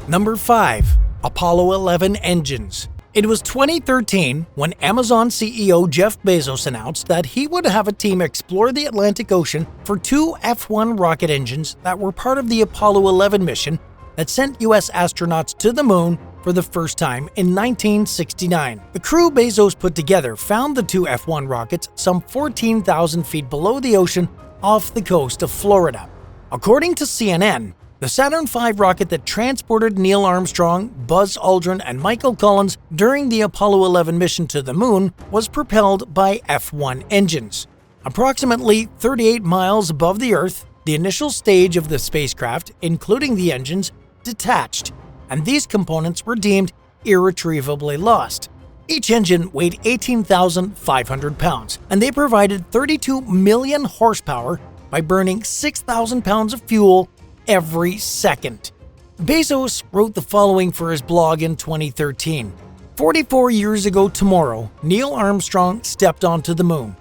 Number 5. Apollo 11 engines. It was 2013 when Amazon CEO Jeff Bezos announced that he would have a team explore the Atlantic Ocean for 2 F-1 rocket engines that were part of the Apollo 11 mission that sent US astronauts to the moon for the first time in 1969. The crew Bezos put together found the 2 F-1 rockets some 14,000 feet below the ocean off the coast of Florida. According to CNN, the Saturn V rocket that transported Neil Armstrong, Buzz Aldrin, and Michael Collins during the Apollo 11 mission to the moon was propelled by F-1 engines. Approximately 38 miles above the Earth, the initial stage of the spacecraft, including the engines, detached, and these components were deemed irretrievably lost. Each engine weighed 18,500 pounds, and they provided 32 million horsepower by burning 6,000 pounds of fuel every second. Bezos wrote the following for his blog in 2013. 44 years ago tomorrow, Neil Armstrong stepped onto the moon.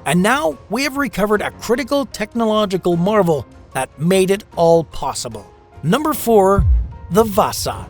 And now we have recovered a critical technological marvel that made it all possible. Number 4. The Vasa.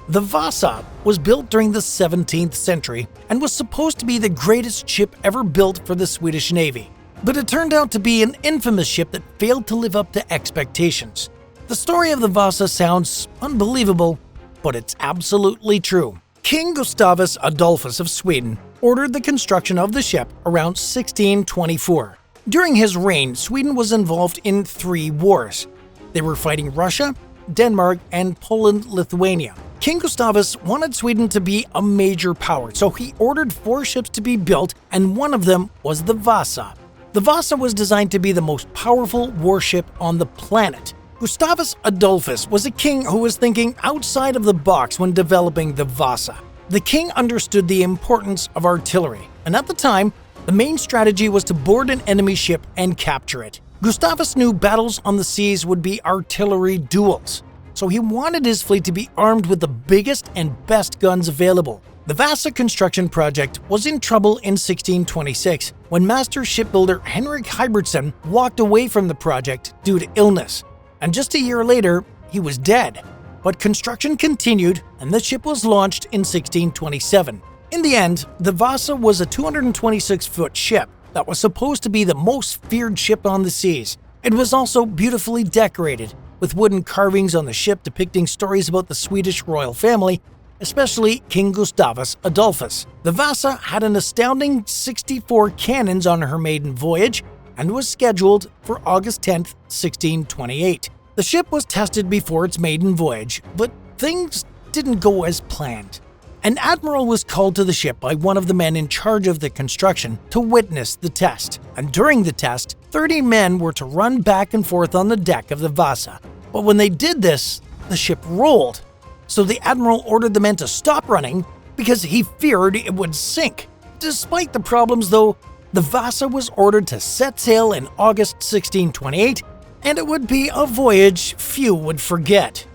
The Vasa was built during the 17th century and was supposed to be the greatest ship ever built for the Swedish Navy. But it turned out to be an infamous ship that failed to live up to expectations. The story of the Vasa sounds unbelievable, but it's absolutely true. King Gustavus Adolphus of Sweden ordered the construction of the ship around 1624. During his reign, Sweden was involved in 3 wars. They were fighting Russia, Denmark, and Poland-Lithuania. King Gustavus wanted Sweden to be a major power, so he ordered 4 ships to be built, and one of them was the Vasa. The Vasa was designed to be the most powerful warship on the planet. Gustavus Adolphus was a king who was thinking outside of the box when developing the Vasa. The king understood the importance of artillery, and at the time, the main strategy was to board an enemy ship and capture it. Gustavus knew battles on the seas would be artillery duels, so he wanted his fleet to be armed with the biggest and best guns available. The Vasa construction project was in trouble in 1626 when master shipbuilder Henrik Hybertson walked away from the project due to illness, and just a year later, he was dead. But construction continued and the ship was launched in 1627. In the end, the Vasa was a 226-foot ship that was supposed to be the most feared ship on the seas. It was also beautifully decorated, with wooden carvings on the ship depicting stories about the Swedish royal family, especially King Gustavus Adolphus. The Vasa had an astounding 64 cannons on her maiden voyage and was scheduled for August 10, 1628. The ship was tested before its maiden voyage, but things didn't go as planned. An admiral was called to the ship by one of the men in charge of the construction to witness the test, and during the test, 30 men were to run back and forth on the deck of the Vasa. But when they did this, the ship rolled. So the admiral ordered the men to stop running because he feared it would sink. Despite the problems though, the Vasa was ordered to set sail in August 1628, and it would be a voyage few would forget.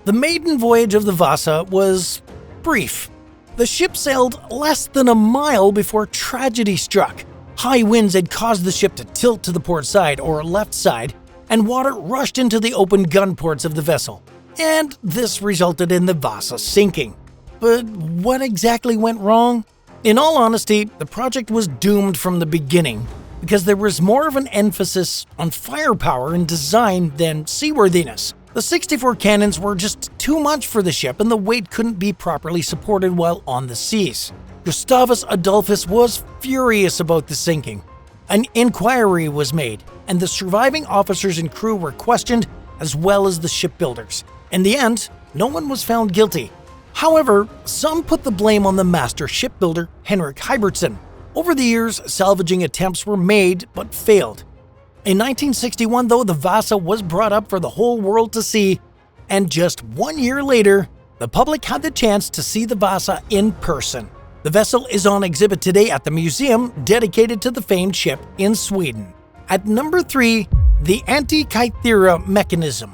The maiden voyage of the Vasa was brief. The ship sailed less than a mile before tragedy struck. High winds had caused the ship to tilt to the port side or left side, and water rushed into the open gun ports of the vessel. And this resulted in the Vasa sinking. But what exactly went wrong? In all honesty, the project was doomed from the beginning because there was more of an emphasis on firepower and design than seaworthiness. The 64 cannons were just too much for the ship and the weight couldn't be properly supported while on the seas. Gustavus Adolphus was furious about the sinking. An inquiry was made, and the surviving officers and crew were questioned as well as the shipbuilders. In the end, no one was found guilty. However, some put the blame on the master shipbuilder, Henrik Hybertson. Over the years, salvaging attempts were made but failed. In 1961, though, the Vasa was brought up for the whole world to see, and just 1 year later, the public had the chance to see the Vasa in person. The vessel is on exhibit today at the museum dedicated to the famed ship in Sweden. At number 3, the Antia Mechanism.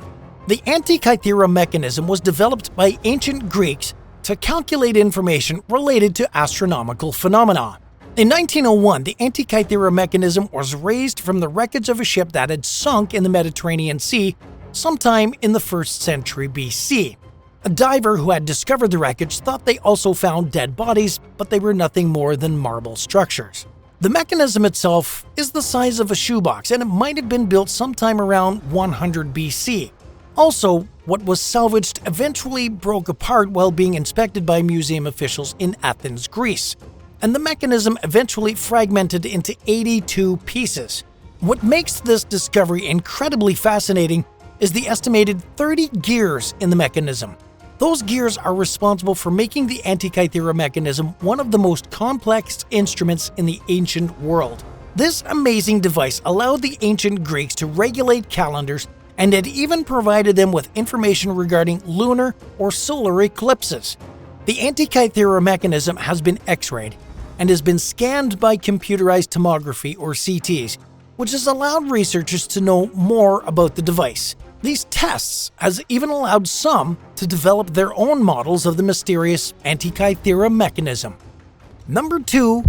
The Antia Mechanism was developed by ancient Greeks to calculate information related to astronomical phenomena. In 1901, the Antia Mechanism was raised from the wreckage of a ship that had sunk in the Mediterranean Sea sometime in the 1st century BC. A diver who had discovered the wreckage thought they also found dead bodies, but they were nothing more than marble structures. The mechanism itself is the size of a shoebox, and it might have been built sometime around 100 BC. Also, what was salvaged eventually broke apart while being inspected by museum officials in Athens, Greece, and the mechanism eventually fragmented into 82 pieces. What makes this discovery incredibly fascinating is the estimated 30 gears in the mechanism. Those gears are responsible for making the Antikythera mechanism one of the most complex instruments in the ancient world. This amazing device allowed the ancient Greeks to regulate calendars and had even provided them with information regarding lunar or solar eclipses. The Antikythera mechanism has been X-rayed and has been scanned by computerized tomography or CTs, which has allowed researchers to know more about the device. These tests has even allowed some to develop their own models of the mysterious Antikythera mechanism. Number 2.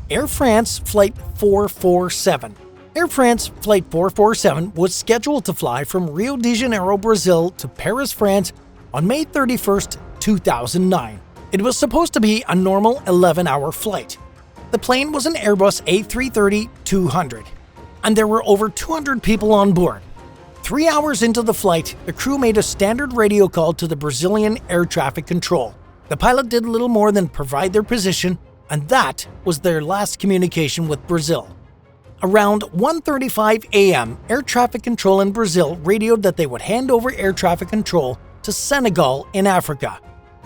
Air France Flight 447. Air France Flight 447 was scheduled to fly from Rio de Janeiro, Brazil to Paris, France on May 31, 2009. It was supposed to be a normal 11-hour flight. The plane was an Airbus A330-200, and there were over 200 people on board. 3 hours into the flight, the crew made a standard radio call to the Brazilian air traffic control. The pilot did little more than provide their position, and that was their last communication with Brazil. Around 1:35 a.m., air traffic control in Brazil radioed that they would hand over air traffic control to Senegal in Africa.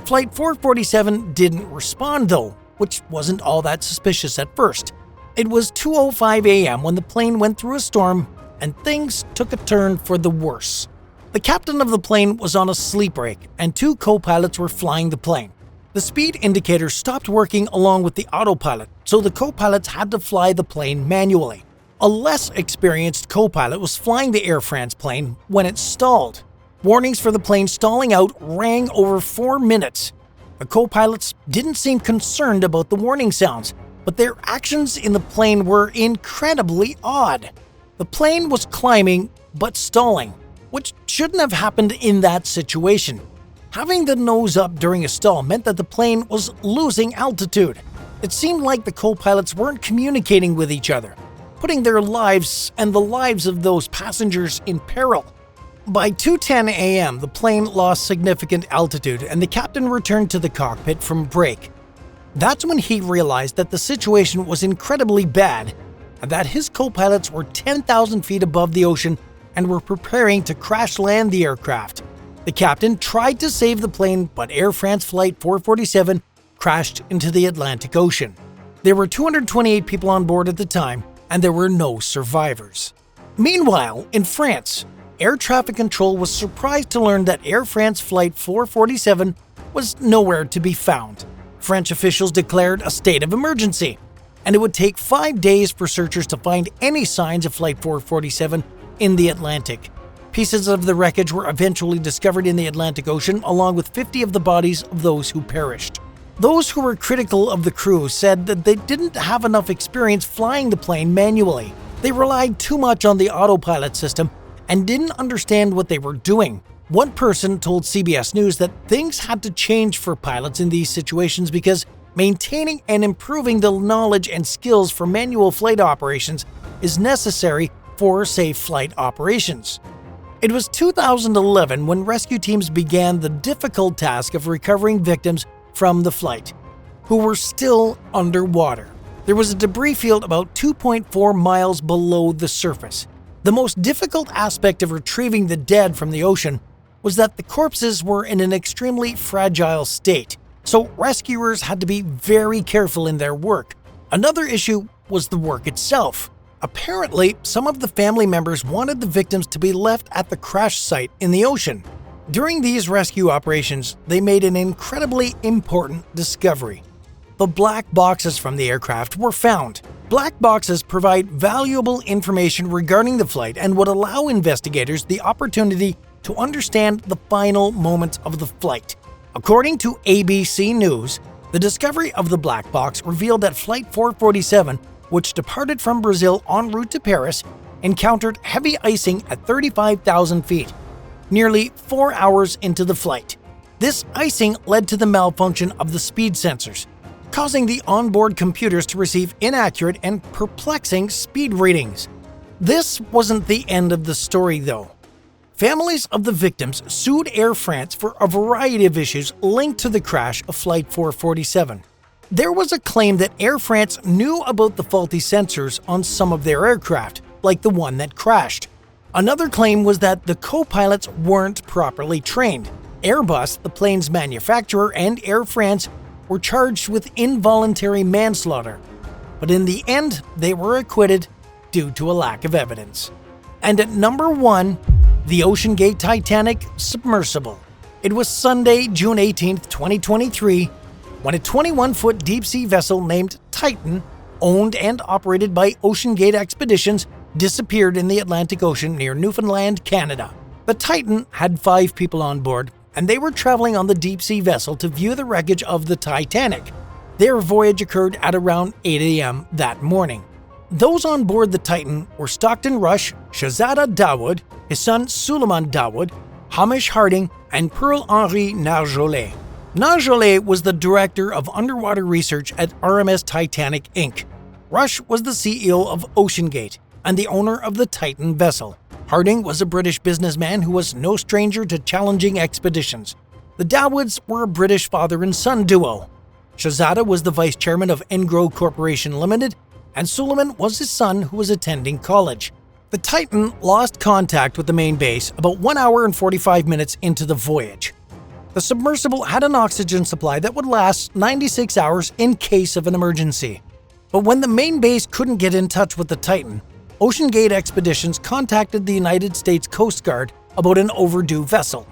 Flight 447 didn't respond though, which wasn't all that suspicious at first. It was 2:05 a.m. when the plane went through a storm and things took a turn for the worse. The captain of the plane was on a sleep break and 2 co-pilots were flying the plane. The speed indicator stopped working along with the autopilot, so the co-pilots had to fly the plane manually. A less experienced co-pilot was flying the Air France plane when it stalled. Warnings for the plane stalling out rang over 4 minutes. The co-pilots didn't seem concerned about the warning sounds, but their actions in the plane were incredibly odd. The plane was climbing but stalling, which shouldn't have happened in that situation. Having the nose up during a stall meant that the plane was losing altitude. It seemed like the co-pilots weren't communicating with each other, putting their lives and the lives of those passengers in peril. By 2:10 a.m., the plane lost significant altitude and the captain returned to the cockpit from break. That's when he realized that the situation was incredibly bad and that his co-pilots were 10,000 feet above the ocean and were preparing to crash land the aircraft. The captain tried to save the plane, but Air France Flight 447 crashed into the Atlantic Ocean. There were 228 people on board at the time, and there were no survivors. Meanwhile, in France, air traffic control was surprised to learn that Air France Flight 447 was nowhere to be found. French officials declared a state of emergency, and it would take 5 days for searchers to find any signs of Flight 447 in the Atlantic. Pieces of the wreckage were eventually discovered in the Atlantic Ocean, along with 50 of the bodies of those who perished. Those who were critical of the crew said that they didn't have enough experience flying the plane manually. They relied too much on the autopilot system and didn't understand what they were doing. One person told CBS News that things had to change for pilots in these situations because maintaining and improving the knowledge and skills for manual flight operations is necessary for safe flight operations. It was 2011 when rescue teams began the difficult task of recovering victims from the flight, who were still underwater. There was a debris field about 2.4 miles below the surface. The most difficult aspect of retrieving the dead from the ocean was that the corpses were in an extremely fragile state, so rescuers had to be very careful in their work. Another issue was the work itself. Apparently, some of the family members wanted the victims to be left at the crash site in the ocean. During these rescue operations, they made an incredibly important discovery. The black boxes from the aircraft were found. Black boxes provide valuable information regarding the flight and would allow investigators the opportunity to understand the final moments of the flight. According to ABC News, the discovery of the black box revealed that Flight 447, which departed from Brazil en route to Paris, encountered heavy icing at 35,000 feet, nearly 4 hours into the flight. This icing led to the malfunction of the speed sensors, causing the onboard computers to receive inaccurate and perplexing speed readings. This wasn't the end of the story, though. Families of the victims sued Air France for a variety of issues linked to the crash of Flight 447. There was a claim that Air France knew about the faulty sensors on some of their aircraft, like the one that crashed. Another claim was that the co-pilots weren't properly trained. Airbus, the plane's manufacturer, and Air France were charged with involuntary manslaughter, but in the end, they were acquitted due to a lack of evidence. And at number 1, the Gate Titanic submersible. It was Sunday, June 18, 2023, when a 21-foot deep-sea vessel named Titan, owned and operated by OceanGate Expeditions, disappeared in the Atlantic Ocean near Newfoundland, Canada. The Titan had 5 people on board, and they were traveling on the deep-sea vessel to view the wreckage of the Titanic. Their voyage occurred at around 8 a.m. that morning. Those on board the Titan were Stockton Rush, Shahzada Dawood, his son Suleiman Dawood, Hamish Harding, and Pearl-Henri Narjolet. Narjolet was the director of underwater research at RMS Titanic Inc. Rush was the CEO of OceanGate and the owner of the Titan vessel. Harding was a British businessman who was no stranger to challenging expeditions. The Dawoods were a British father and son duo. Shahzada was the vice chairman of Engro Corporation Limited, and Suleiman was his son who was attending college. The Titan lost contact with the main base about 1 hour and 45 minutes into the voyage. The submersible had an oxygen supply that would last 96 hours in case of an emergency. But when the main base couldn't get in touch with the Titan, OceanGate Expeditions contacted the United States Coast Guard about an overdue vessel.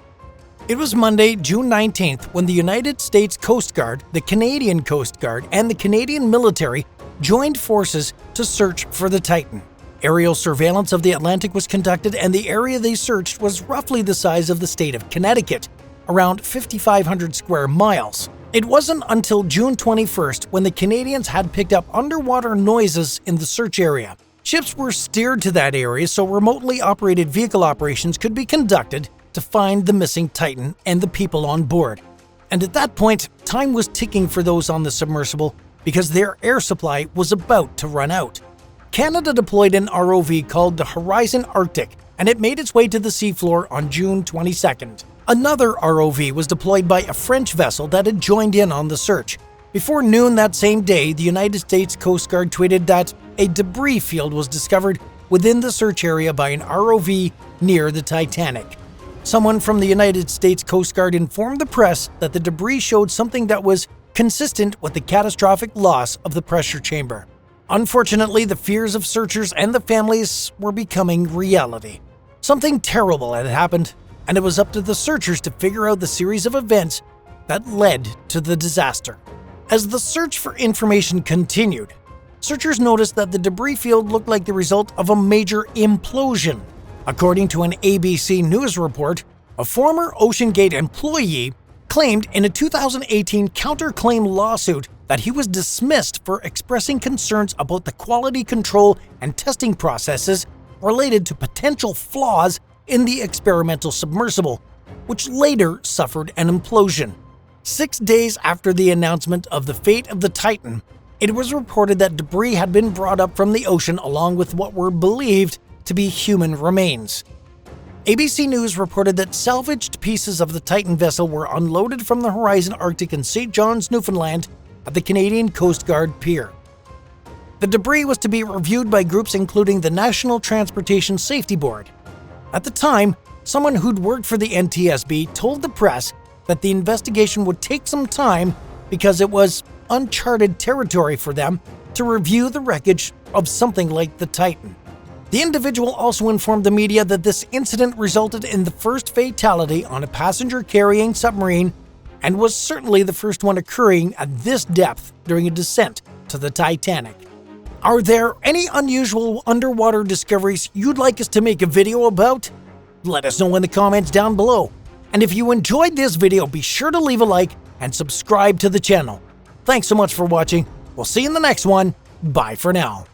It was Monday, June 19th, when the United States Coast Guard, the Canadian Coast Guard, and the Canadian military joined forces to search for the Titan. Aerial surveillance of the Atlantic was conducted, and the area they searched was roughly the size of the state of Connecticut, around 5,500 square miles. It wasn't until June 21st when the Canadians had picked up underwater noises in the search area. Ships were steered to that area so remotely operated vehicle operations could be conducted to find the missing Titan and the people on board. And at that point, time was ticking for those on the submersible because their air supply was about to run out. Canada deployed an ROV called the Horizon Arctic, and it made its way to the seafloor on June 22nd. Another ROV was deployed by a French vessel that had joined in on the search. Before noon that same day, the United States Coast Guard tweeted that a debris field was discovered within the search area by an ROV near the Titanic. Someone from the United States Coast Guard informed the press that the debris showed something that was consistent with the catastrophic loss of the pressure chamber. Unfortunately, the fears of searchers and the families were becoming reality. Something terrible had happened, and it was up to the searchers to figure out the series of events that led to the disaster. As the search for information continued, searchers noticed that the debris field looked like the result of a major implosion. According to an ABC News report, a former OceanGate employee claimed in a 2018 counterclaim lawsuit that he was dismissed for expressing concerns about the quality control and testing processes related to potential flaws in the experimental submersible, which later suffered an implosion. 6 days after the announcement of the fate of the Titan, it was reported that debris had been brought up from the ocean along with what were believed to be human remains. ABC News reported that salvaged pieces of the Titan vessel were unloaded from the Horizon Arctic in St. John's, Newfoundland, at the Canadian Coast Guard Pier. The debris was to be reviewed by groups including the National Transportation Safety Board. At the time, someone who'd worked for the NTSB told the press that the investigation would take some time because it was uncharted territory for them to review the wreckage of something like the Titan. The individual also informed the media that this incident resulted in the first fatality on a passenger-carrying submarine and was certainly the first one occurring at this depth during a descent to the Titanic. Are there any unusual underwater discoveries you'd like us to make a video about? Let us know in the comments down below. And if you enjoyed this video, be sure to leave a like and subscribe to the channel. Thanks so much for watching. We'll see you in the next one. Bye for now.